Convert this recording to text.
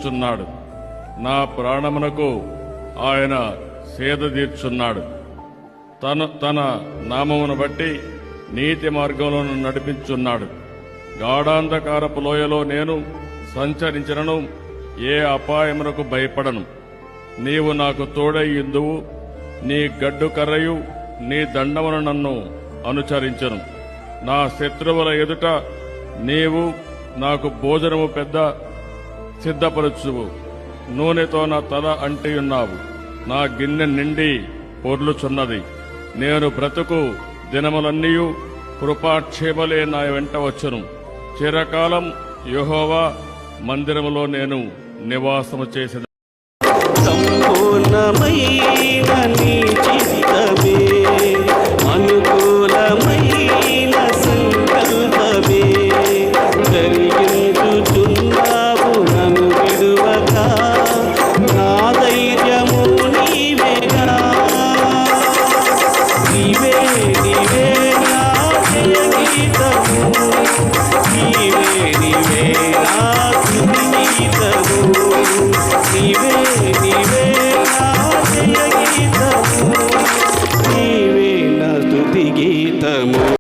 చున్నాడు. నా ప్రాణమునకు ఆయన సేద తీర్చున్నాడు. తన నామమును బట్టి నీతి మార్గంలో నడిపించున్నాడు. గాఢాంధకారపు లోయలో నేను సంచరించినను ఏ అపాయమునకు భయపడను. నీవు నాకు తోడయ్యుందువు. నీ గడ్డు కర్రయు నీ దండమును నన్ను అనుచరించను. నా శత్రువుల ఎదుట నీవు నాకు భోజనము పెద్ద సిద్ధపరచువు. నూనెతో నా తల అంటియున్నావు. నా గిన్నె నిండి పొర్లుచున్నది. నేను బ్రతుకు దినములన్నీయు కృపాక్షేమలే నా వెంట వచ్చును. చిరకాలం యెహోవా మందిరములో నేను నివాసము చేసిన సంపూర్ణమైన నీ చిత్తమే